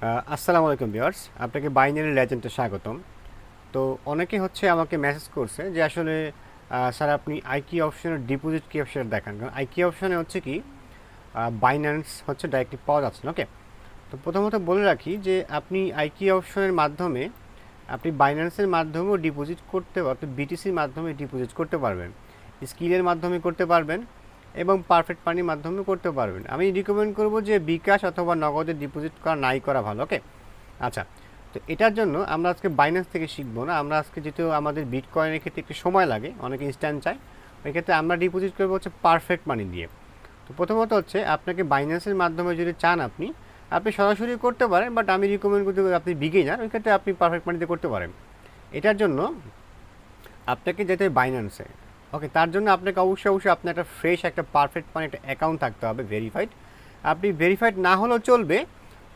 আসসালামু আলাইকুম ভিউয়ার্স, আপনাকে বাইনারি লেজেন্ডে স্বাগতম। তো অনেকে হচ্ছে আমাকে মেসেজ করছে যে আসলে স্যার আপনি আইকি অপশনের ডিপোজিট কি অপশন দেখান, কারণ আইকি অপশনে হচ্ছে কি বাইন্যান্স হচ্ছে ডাইরেক্টলি পাওয়া যাচ্ছে না। ওকে, তো প্রথমত বলে রাখি যে আপনি আইকি অপশনের মাধ্যমে আপনি বাইন্যান্সের মাধ্যমেও ডিপোজিট করতে অর্থাৎ বিটিসির মাধ্যমে ডিপোজিট করতে পারবেন, স্কিলের মাধ্যমে করতে পারবেন এবং পারফেক্ট মানির মাধ্যমে করতে পারবেন। আমি রিকমেন্ড করব যে বিকাশ অথবা নগদে ডিপোজিট করা নাই করা ভালো। ওকে, আচ্ছা, তো এটার জন্য আমরা আজকে বাইন্যান্স থেকে শিখবো না, আমরা আজকে যেহেতু আমাদের বিটকয়েনের ক্ষেত্রে একটু সময় লাগে, অনেকে ইনস্ট্যান্ট চায়, ওই ক্ষেত্রে আমরা ডিপোজিট করবো হচ্ছে পারফেক্ট মানি দিয়ে। তো প্রথমত হচ্ছে আপনাকে বাইন্যান্সের মাধ্যমে যদি চান আপনি আপনি সরাসরি করতে পারেন, বাট আমি রিকমেন্ড করতে আপনি বিগিনার, ওই ক্ষেত্রে আপনি পারফেক্ট মানিতে করতে পারেন। এটার জন্য আপনাকে যেতে হবে বাইন্যান্সে। ওকে, তার জন্য আপনাকে অবশ্যই আপনার একটা ফ্রেশ একটা পারফেক্ট মানি একটা অ্যাকাউন্ট থাকতে হবে ভেরিফাইড। আপনি ভেরিফাইড না হলেও চলবে,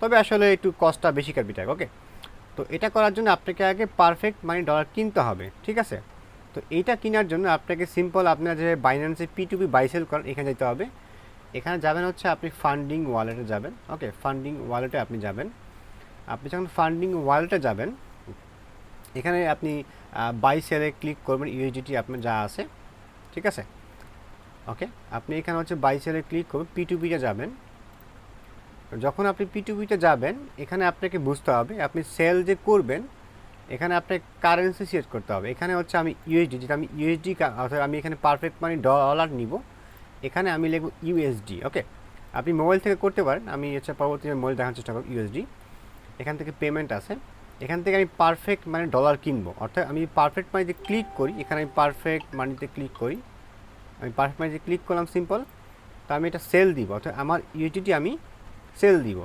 তবে আসলে একটু কস্টটা বেশি কাটবে টাকা। ওকে, তো এটা করার জন্য আপনাকে আগে পারফেক্ট মানি ডলার কিনতে হবে, ঠিক আছে? তো এইটা কেনার জন্য আপনাকে সিম্পল আপনার যে বাইন্যান্সে P2P বাই সেল করেন এখানে যেতে হবে। এখানে যাবেন হচ্ছে আপনি ফান্ডিং ওয়ালেটে যাবেন। ওকে, ফান্ডিং ওয়ালেটে আপনি যাবেন। আপনি যখন ফান্ডিং ওয়ালেটে যাবেন এখানে আপনি বাই সেলে ক্লিক করবেন, ইউএসডিটি আপনার যা আছে, ঠিক আছে? ওকে, আপনি এখানে হচ্ছে বাই সেলে ক্লিক করবেন, P2Pতে যাবেন। যখন আপনি P2Pতে যাবেন এখানে আপনাকে বুঝতে হবে আপনি সেল যে করবেন এখানে আপনাকে কারেন্সি সিলেক্ট করতে হবে। এখানে হচ্ছে আমি ইউএসডি, যেটা আমি ইউএসডি অর্থাৎ আমি এখানে পারফেক্ট মানি ডলার নিব, এখানে আমি লিখব ইউএসডি। ওকে, আপনি মোবাইল থেকে করতে পারেন, আমি হচ্ছে পরবর্তীতে মোবাইল দেখার চেষ্টা করব। ইউএসডি, এখান থেকে পেমেন্ট আছে, এখান থেকে আমি পারফেক্ট মানে ডলার কিনবো, অর্থাৎ আমি পারফেক্ট মানিতে ক্লিক করি, এখানে আমি পারফেক্ট মানিতে ক্লিক করি, আমি পারফেক্ট মানিতে ক্লিক করলাম সিম্পল। তো আমি এটা সেল দিব, অর্থাৎ আমার ইউএসডিটি আমি সেল দিব।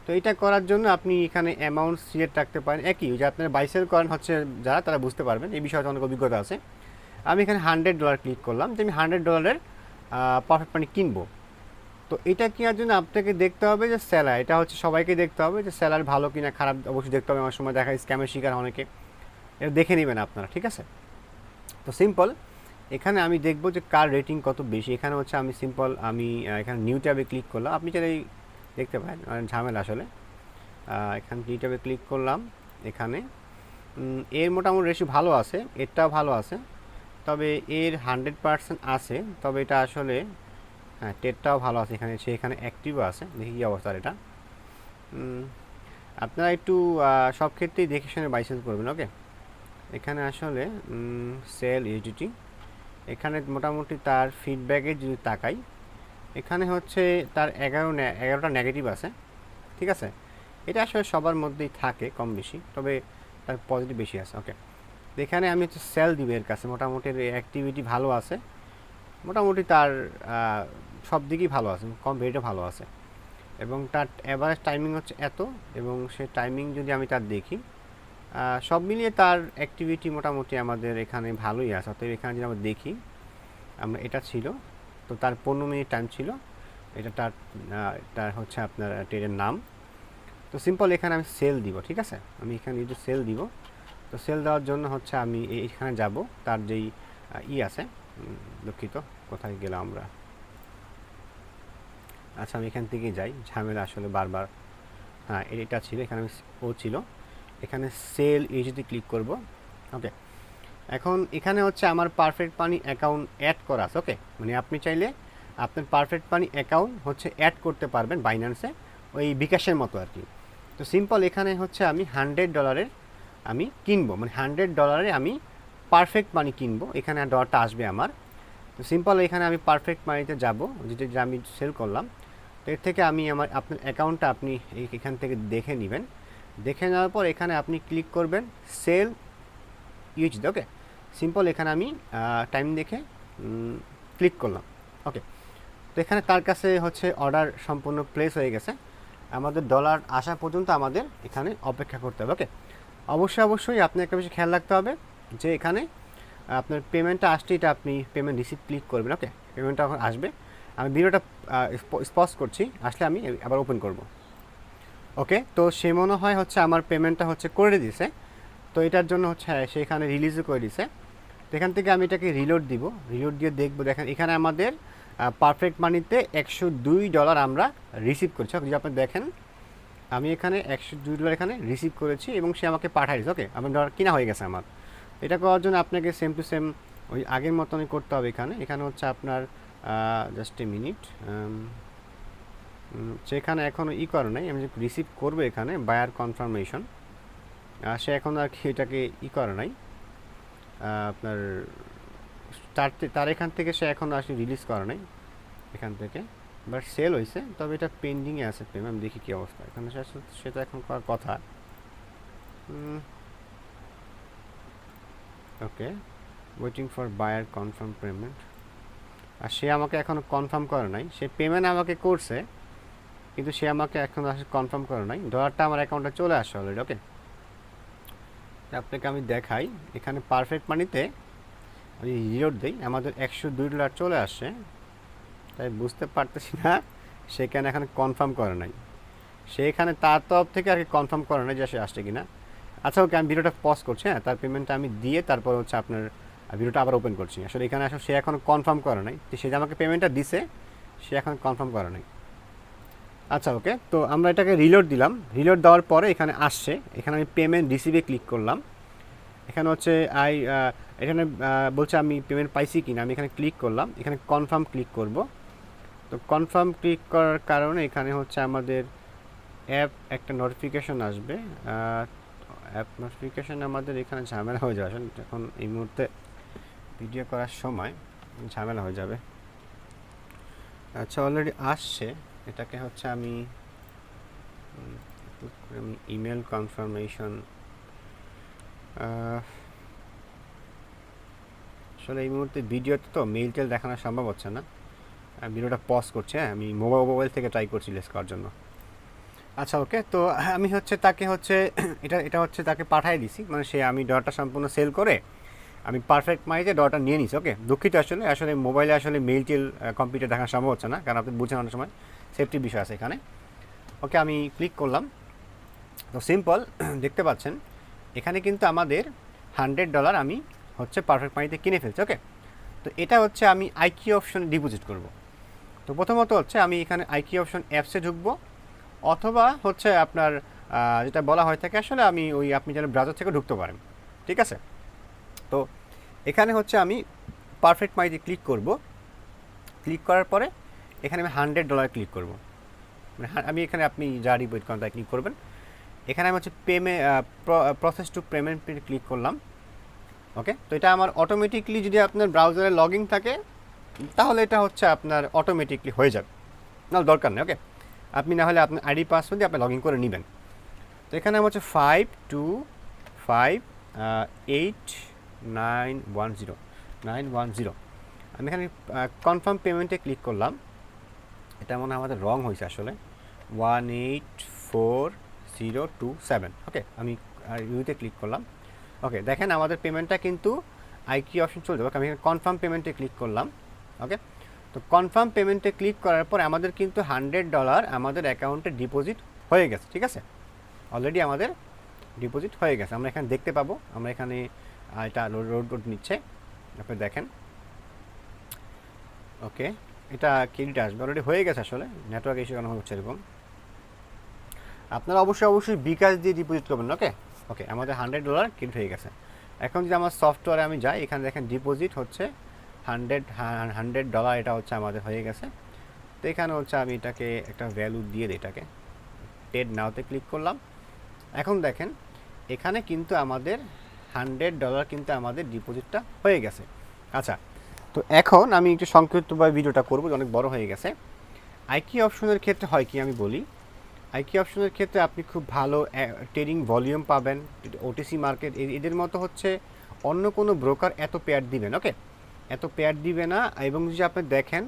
তো এটা করার জন্য আপনি এখানে অ্যামাউন্ট সিলেক্ট রাখতে পারেন, একই যে আপনারা বাই সেল করেন হচ্ছে যারা তারা বুঝতে পারবেন, এই বিষয়ে অনেক অভিজ্ঞতা আছে। আমি এখানে $100 ক্লিক করলাম যে আমি $100 পারফেক্ট মানি কিনবো। তো এটা কেনার জন্য আপনাকে দেখতে হবে যে সেলার, এটা হচ্ছে সবাইকে দেখতে হবে যে সেলার ভালো কিনা খারাপ অবশ্যই দেখতে হবে। আমার সময় দেখা স্ক্যামের শিকার অনেকে, এটা দেখে নেবেন আপনারা, ঠিক আছে? তো সিম্পল এখানে আমি দেখব যে কার রেটিং কত বেশি। এখানে হচ্ছে আমি সিম্পল আমি এখানে নিউ ট্যাবে ক্লিক করলাম, আপনি চাইলে দেখতে পারেন, ঝামেলা আসলে। এখানে নিউ ট্যাবে ক্লিক করলাম, এখানে এর মোটামুটি রেশি ভালো আছে, এরটাও ভালো আছে, তবে এর 100% আছে, তবে এটা আসলে হ্যাঁ টেটটাও ভালো আছে, এখানে সে এখানে অ্যাক্টিভও আছে, দেখি কী অবস্থা এটা। আপনারা একটু সব ক্ষেত্রেই দেখে শুনে বাইসেল করবেন। ওকে, এখানে আসলে সেল ইউজিটি, এখানে মোটামুটি তার ফিডব্যাকে যদি তাকাই এখানে হচ্ছে তার 11টা নেগেটিভ আছে, ঠিক আছে? এটা আসলে সবার মধ্যেই থাকে কম বেশি, তবে তার পজিটিভ বেশি আছে। ওকে, তো এখানে আমি হচ্ছে সেল দিব, এর কাছে মোটামুটি অ্যাক্টিভিটি ভালো আছে, মোটামুটি তার সব দিকেই ভালো আছে, কম রেটও ভালো আছে, এবং তার অ্যাভারেজ টাইমিং হচ্ছে এত, এবং সে টাইমিং যদি আমি তার দেখি সব মিলিয়ে তার অ্যাক্টিভিটি মোটামুটি আমাদের এখানে ভালোই আছে। অতএব এখানে যদি আমরা দেখি, আমরা এটা ছিল, তো তার 15 মিনিট টাইম ছিল, এটা তার হচ্ছে আপনার ট্রেডের নাম। তো সিম্পল এখানে আমি সেল দিব, ঠিক আছে? আমি এখানে যদি সেল দিব, তো সেল দেওয়ার জন্য হচ্ছে আমি এইখানে যাব, তার যেই আছে, দুঃখিত কোথায় গেলাম আমরা, আচ্ছা আমি এখান থেকে যাই, ঝামেলা আসলে বারবার। হ্যাঁ এটা ছিল, এখানে ও ছিল, এখানে সেল যদি ক্লিক করব। ওকে, এখন এখানে হচ্ছে আমার পারফেক্ট মানি অ্যাকাউন্ট অ্যাড করা আছে। ওকে, মানে আপনি চাইলে আপনার পারফেক্ট মানি অ্যাকাউন্ট হচ্ছে অ্যাড করতে পারবেন বাইন্যান্সে, ওই বিকাশের মতো আর কি। তো সিম্পল এখানে হচ্ছে আমি $100 আমি কিনবো, মানে $100 আমি পারফেক্ট মানি কিনবো, এখানে ডলারটা আসবে আমার। তো সিম্পল এখানে আমি পারফেক্ট মানিতে যাব, যেটা আমি সেল করলাম। তো এর থেকে আমি আপনার অ্যাকাউন্টটা আপনি এখান থেকে দেখে নেবেন, দেখে নেওয়ার পর এখানে আপনি ক্লিক করবেন সেল ইউএসডি। ওকে, সিম্পল এখানে আমি টাইম দেখে ক্লিক করলাম। ওকে, তো এখানে তার কাছে হচ্ছে অর্ডার সম্পূর্ণ প্লেস হয়ে গেছে, আমাদের ডলার আসা পর্যন্ত আমাদের এখানে অপেক্ষা করতে হবে। ওকে, অবশ্যই আপনি একটা বিষয় খেয়াল রাখতে হবে যে এখানে আপনার পেমেন্টটা আসছে, এটা আপনি পেমেন্ট রিসিভ ক্লিক করবেন। ওকে, পেমেন্টটা এখন আসবে, আমি ভিডিওটা স্পজ করছি, আসলে আমি আবার ওপেন করব। ওকে, তো সে মনে হয় হচ্ছে আমার পেমেন্টটা হচ্ছে করে দিছে, তো এটার জন্য হচ্ছে সেখানে রিলিজও করে দিছে। তো এখান থেকে আমি এটাকে রিলোড দিব, রিলোড দিয়ে দেখবো, দেখেন এখানে আমাদের পারফেক্ট মানিতে $102 আমরা রিসিভ করছি। যদি আপনি দেখেন আমি এখানে $102 এখানে রিসিভ করেছি এবং সে আমাকে পাঠায় দিয়েছে। ওকে, আমার ডলার কিনা হয়ে গেছে আমার। এটা করার জন্য আপনাকে সেম টু সেম ওই আগের মতনই করতে হবে। এখানে হচ্ছে আপনার জাস্ট এ মিনিট, সেখানে এখনও করে নাই। আমি যে রিসিভ করবো এখানে বায়ার কনফার্মেশন, সে এখন আর কি এটাকে করে নাই আপনার তার এখান থেকে সে এখন আসলে রিলিজ করে নাই এখান থেকে, বাট সেল হয়েছে, তবে এটা পেন্ডিংয়ে আছে পেমেন্ট। আমি দেখি কী অবস্থা এখানে, সেটা এখন করার কথা। Okay, waiting for buyer confirm payment, আর সে আমাকে এখনও কনফার্ম করে নাই। সে পেমেন্ট আমাকে করছে কিন্তু সে আমাকে এখন আসলে কনফার্ম করে নাই। ডলারটা আমার অ্যাকাউন্টে চলে আসছে অলরেডি। ওকে, আপনাকে আমি দেখাই, এখানে পারফেক্ট মানিতে আমি রিলোড দিই, আমাদের $102 চলে আসছে। তাই বুঝতে পারতেছি না সেখানে এখানে কনফার্ম করে নাই, সেখানে তার তরফ থেকে আর কি কনফার্ম করে নাই যে সে আসছে কিনা। আচ্ছা ওকে, আমি ভিডিওটা পজ করছি, হ্যাঁ, তার পেমেন্টটা আমি দিয়ে তারপর হচ্ছে আপনার ভিডিওটা আবার ওপেন করছি। আসলে এখানে আসলে সে এখনও কনফার্ম করে নাই, তো সে যে আমাকে পেমেন্টটা দিছে সে এখন কনফার্ম করে নাই। আচ্ছা ওকে, তো আমরা এটাকে রিলোড দিলাম। রিলোড দেওয়ার পরে এখানে আসছে, এখানে আমি পেমেন্ট রিসিভে ক্লিক করলাম। এখানে হচ্ছে এখানে বলছে আমি পেমেন্ট পাইছি কিনা, আমি এখানে ক্লিক করলাম। এখানে কনফার্ম ক্লিক করব। তো কনফার্ম ক্লিক করার কারণে এখানে হচ্ছে আমাদের অ্যাপ একটা নোটিফিকেশন আসবে। অ্যাপ নোটিফিকেশান আমাদের এখানে ঝামেলা হয়ে যাবে এখন এই মুহূর্তে ভিডিও করার সময় ঝামেলা হয়ে যাবে। আচ্ছা অলরেডি আসছে, এটাকে হচ্ছে আমি ইমেল কনফার্মেশন, আসলে এই মুহূর্তে ভিডিওতে তো মেইল টেল দেখানো সম্ভব হচ্ছে না, ভিডিওটা পজ করছে। আমি মোবাইল থেকে ট্রাই করছি লেস করার জন্য। আচ্ছা ওকে, তো আমি হচ্ছে তাকে হচ্ছে এটা হচ্ছে তাকে পাঠিয়ে দিছি, মানে সে আমি ডলারটা সম্পূর্ণ সেল করে আমি পারফেক্ট মাইতে ডলারটা নিয়ে নিছি। ওকে, দুঃখিত, আসলে মোবাইলে আসলে মেইল টেল কম্পিউটার দেখানো সম্ভব হচ্ছে না, কারণ আপনি বুঝছেন অনেক সময় সেফটি বিষয় আছে এখানে। ওকে, আমি ক্লিক করলাম। তো সিম্পল দেখতে পাচ্ছেন এখানে কিন্তু আমাদের $100 আমি হচ্ছে পারফেক্ট মানিতে কিনে ফেলছি। ওকে, তো এটা হচ্ছে আমি আইকিউ অপশনে ডিপোজিট করব। তো প্রথমত হচ্ছে আমি এখানে আইকিউ অপশন অ্যাপসে ঢুকবো, অথবা হচ্ছে আপনার যেটা বলা হয়ে থাকে আসলে আমি ওই আপনি যেন ব্রাউজার থেকে ঢুকতে পারেন, ঠিক আছে। তো এখানে হচ্ছে আমি পারফেক্ট মানিতে ক্লিক করব। ক্লিক করার পরে এখানে আমি $100 ক্লিক করব, মানে আমি এখানে আপনি যা ডিপোজিট করেন তাই ক্লিক করবেন। এখানে আমি হচ্ছে প্রসেস টু পেমেন্ট ক্লিক করলাম। ওকে, তো এটা আমার অটোমেটিকলি, যদি আপনার ব্রাউজারে লগ ইন থাকে তাহলে এটা হচ্ছে আপনার অটোমেটিকলি হয়ে যাবে, না দরকার নেই। ওকে, আপনি না হলে আপনার আইডি পাসওয়ার্ড দিয়ে আপনি লগ ইন করে নেবেন। তো এখানে আমার হচ্ছে 5258910910। আমি এখানে কনফার্ম পেমেন্টে ক্লিক করলাম। এটা মনে হয় আমাদের রং হয়েছে আসলে, 184027। ওকে, আমি ইউতে ক্লিক করলাম। ওকে, দেখেন আমাদের পেমেন্টটা কিন্তু আইকিউ অপশন চলে যাবে। আমি এখানে কনফার্ম পেমেন্টে ক্লিক করলাম। ওকে, তো কনফার্ম পেমেন্টে ক্লিক করার পর আমাদের কিন্তু $100 আমাদের অ্যাকাউন্টে ডিপোজিট হয়ে গেছে, ঠিক আছে। অলরেডি আমাদের ডিপোজিট হয়ে গেছে, আমরা এখানে দেখতে পাবো। আমরা এখানে এটা লোড নিচ্ছে, আপনি দেখেন। ওকে, এটা ক্রেডিট আসবে, অলরেডি হয়ে গেছে। আসলে নেটওয়ার্ক ইস্যু কেন হচ্ছে এরকম, আপনারা অবশ্যই বিকাশ দিয়ে ডিপোজিট করবেন। ওকে ওকে, আমাদের $100 ক্রেডিট হয়ে গেছে। এখন যদি আমার সফটওয়্যারে আমি যাই, এখানে দেখেন ডিপোজিট হচ্ছে $100, এটা হচ্ছে আমাদের হয়ে গেছে। তো এখানে হচ্ছে আমি এটাকে একটা ভ্যালু দিয়ে দিই, এটাকে টেড নাওতে ক্লিক করলাম। এখন দেখেন এখানে কিন্তু আমাদের $100 কিন্তু আমাদের ডিপোজিটটা হয়ে গেছে। আচ্ছা, তো এখন আমি একটু সংক্ষিপ্তভাবে ভিডিওটা করবো, অনেক বড় হয়ে গেছে। আইকিউ অপশনের ক্ষেত্রে হয় কি আমি বলি, আইকিউ অপশনের ক্ষেত্রে আপনি খুব ভালো ট্রেডিং ভলিউম পাবেন। ওটিসি মার্কেট এদের মতো হচ্ছে অন্য কোনো ব্রোকার এত পেয়ার দিবেন, ওকে, এত পেয়ার দিবে না। এবং যদি আপনি দেখেন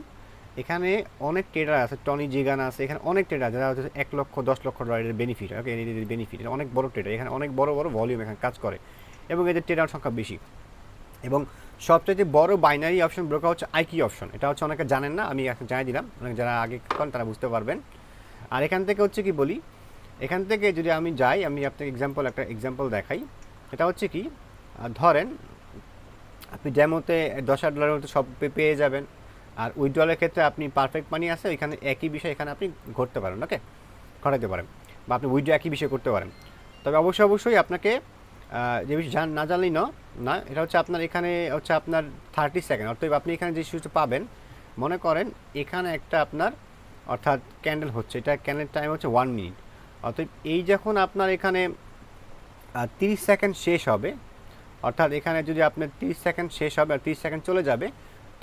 এখানে অনেক ট্রেডার আছে, টনি জিগান আছে, এখানে অনেক ট্রেডার যারা হচ্ছে 1 লক্ষ 10 লক্ষ ডলারের বেনিফিট। ওকে, এদের বেনিফিট অনেক বড় ট্রেডার, এখানে অনেক বড় ভলিউম এখানে কাজ করে এবং এদের ট্রেডার সংখ্যা বেশি। এবং সবচেয়ে বড় বাইনারি অপশন ব্রোকার হচ্ছে আইকিউ অপশন। এটা হচ্ছে অনেকে জানেন না, আমি এখন জানিয়ে দিলাম, অনেক যারা আগে করেন তারা বুঝতে পারবেন। আর এখান থেকে হচ্ছে কি বলি, এখান থেকে যদি আমি যাই, আমি আপনাকে একটা এক্সাম্পল দেখাই। এটা হচ্ছে কি, ধরেন আপনি ডেমোতে $10,000 মতো সব পেয়ে যাবেন, আর উইথড্রলের ক্ষেত্রে আপনি পারফেক্ট মানি আছে, এখানে একই বিষয় এখানে আপনি ঘটাতে পারেন। ওকে, ঘটাতে পারেন। বা আপনি উইথড্র একই বিষয় করতে পারেন। তবে অবশ্যই আপনাকে যে বিষয় না জানলেই না, এটা হচ্ছে আপনার এখানে হচ্ছে আপনার 30 সেকেন্ড, অর্থাৎ আপনি এখানে যে সুইচটা পাবেন, মনে করেন এখানে একটা আপনার অর্থাৎ ক্যান্ডেল হচ্ছে, এটা ক্যান্ডেল টাইম হচ্ছে 1 মিনিট। অর্থাৎ এই যখন আপনার এখানে 30 সেকেন্ড শেষ হবে, অর্থাৎ এখানে যদি আপনার 30 সেকেন্ড শেষ হবে আর 30 সেকেন্ড চলে যাবে,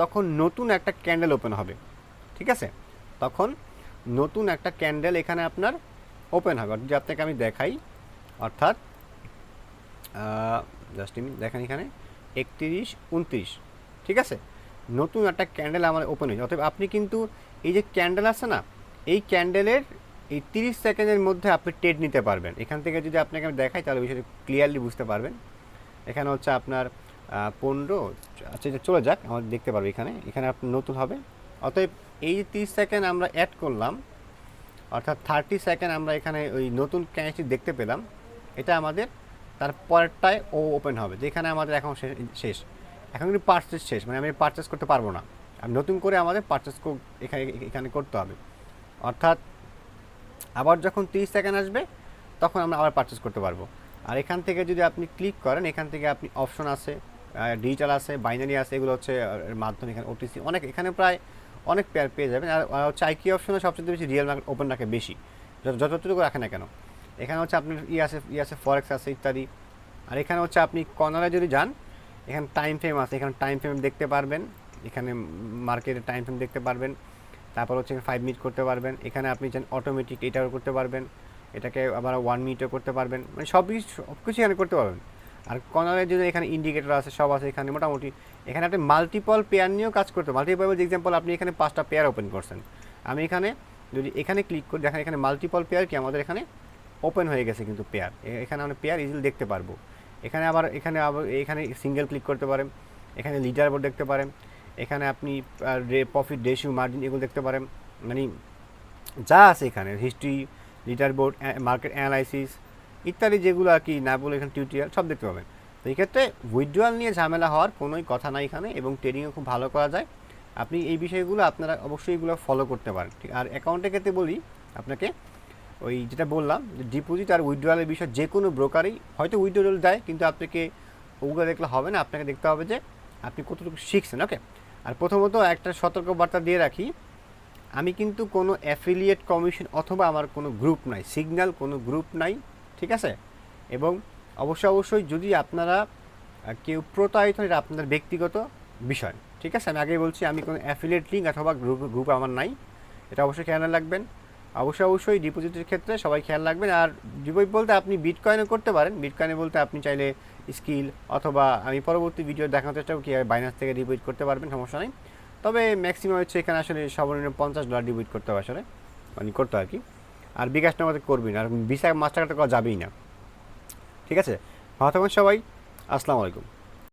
তখন নতুন একটা ক্যান্ডেল ওপেন হবে, ঠিক আছে? তখন নতুন একটা ক্যান্ডেল এখানে আপনার ওপেন হবে। যদি আপনাকে আমি দেখাই, অর্থাৎ জাস্ট দেখেন এখানে 31, 29, ঠিক আছে? নতুন একটা ক্যান্ডেল আমার ওপেন হয়েছে। অতএব আপনি কিন্তু এই যে ক্যান্ডেল আছে না, এই ক্যান্ডেলের এই 30 সেকেন্ডের মধ্যে আপনি ট্রেড নিতে পারবেন। এখান থেকে যদি আপনাকে আমি দেখাই তাহলে বিষয়টা ক্লিয়ারলি বুঝতে পারবেন। এখানে হচ্ছে আপনার 15, আচ্ছা এটা চলে যাক, আমাদের দেখতে পারবে এখানে আপনার নতুন হবে। অতএব এই যে 30 সেকেন্ড আমরা অ্যাড করলাম, অর্থাৎ 30 সেকেন্ড আমরা এখানে ওই নতুন ক্যান্ডেলটি দেখতে পেলাম, এটা আমাদের তার পরেরটায় ওপেন হবে, যেখানে আমাদের এখন শেষ। এখন কিন্তু পারচেস শেষ, মানে আমি পারচেস করতে পারবো না, আর নতুন করে আমাদের পারচেস এখানে করতে হবে। অর্থাৎ আবার যখন 30 সেকেন্ড আসবে তখন আমরা আবার পারচেস করতে পারবো। আর এখান থেকে যদি আপনি ক্লিক করেন, এখান থেকে আপনি অপশন আছে, ডিজিটাল আছে, বাইনারি আছে, এগুলো হচ্ছে মাধ্যমে এখানে ওটিসি অনেক, এখানে প্রায় অনেক পেয়ার পেয়ে যাবেন। আর হচ্ছে আইকি অপশনে সবচেয়ে বেশি রিয়েল মার্কেট ওপেন রাখে বেশি, যতটুকু রাখে না কেন। এখানে হচ্ছে আপনার আছে ফরেক্স আছে ইত্যাদি। আর এখানে হচ্ছে আপনি কর্নারে যদি যান, এখানে টাইম ফ্রেম আছে, এখানে টাইম ফ্রেম দেখতে পারবেন, এখানে মার্কেটের টাইম ফ্রেম দেখতে পারবেন। তারপর হচ্ছে 5 মিনিট করতে পারবেন, এখানে আপনি চান অটোমেটিক এটাও করতে পারবেন, এটাকে আবার 1 মিনিটও করতে পারবেন, মানে সব কিছু এখানে করতে পারবেন। আর কর্নারে যদি এখানে ইন্ডিকেটর আছে, সব আছে এখানে মোটামুটি। এখানে আপনি মাল্টিপল পেয়ার নিয়েও কাজ করতে, মাল্টিপল এক্সাম্পল আপনি এখানে 5টা পেয়ার ওপেন করছেন, আমি এখানে যদি এখানে ক্লিক করি, দেখেন এখানে মাল্টিপল পেয়ার কি আমাদের এখানে ওপেন হয়ে গেছে, কিন্তু পেয়ার এখানে আমরা পেয়ার ইজিলি দেখতে পারবো। এখানে আবার এখানে সিঙ্গেল ক্লিক করতে পারেন, এখানে লিডার বোর্ড দেখতে পারেন, এখানে আপনি প্রফিট রেশিও মার্জিন এগুলো দেখতে পারেন, মানে যা আছে এখানে history, leader board, market analysis ইত্যাদি, যেগুলো আর কি না বলে এখানে টিউটোরিয়াল সব দেখতে পাবেন। তো এই ক্ষেত্রে উইথড্রয়াল নিয়ে ঝামেলা হওয়ার কোনোই কথা নাই এখানে, এবং ট্রেডিংও খুব ভালো করা যায়। আপনি এই বিষয়গুলো আপনারা অবশ্যই এগুলো ফলো করতে পারেন, ঠিক। আর অ্যাকাউন্টের ক্ষেত্রে বলি আপনাকে, ওই যেটা বললাম যে ডিপোজিট আর উইথড্রয়ালের বিষয় যে কোনো ব্রোকারই হয়তো উইথড্রয়াল দেয়, কিন্তু আপনাকে ওগুলো দেখলে হবে না, আপনাকে দেখতে হবে যে আপনি কতটুকু শিখছেন। ওকে। আর প্রথমত একটা সতর্কবার্তা দিয়ে রাখি, আমি কিন্তু কোনো অ্যাফিলিয়েট কমিশন অথবা আমার কোনো গ্রুপ নাই, সিগন্যাল কোনো গ্রুপ নাই, ঠিক আছে? এবং অবশ্যই যদি আপনারা কেউ প্রতারিত, এটা আপনাদের ব্যক্তিগত বিষয়, ঠিক আছে? আমি আগেই বলছি, আমি কোনো অ্যাফিলিয়েট লিঙ্ক অথবা গ্রুপ আমার নাই, এটা অবশ্যই খেয়াল রাখবেন। অবশ্যই ডিপোজিটের ক্ষেত্রে সবাই খেয়াল রাখবেন। আর ডিপোজিট বলতে আপনি বিটকয়েনও করতে পারেন, বিটকয়েনে বলতে আপনি চাইলে স্কিল, অথবা আমি পরবর্তী ভিডিও দেখানোর চেষ্টা করি কীভাবে বাইন্যান্স থেকে ডিপোজিট করতে পারবেন, সমস্যা নেই। তবে ম্যাক্সিমাম হচ্ছে এখানে আসলে সর্বনিম্ন $50 ডিপোজিট করতে হবে আসলে, মানে করতে আর কি। আর বিকাশ নগদে করবেন, আর ভিসা মাস্টার কার্ডে করা যাবেই না, ঠিক আছে? ভালো থাকুন সবাই, আসসালামু আলাইকুম।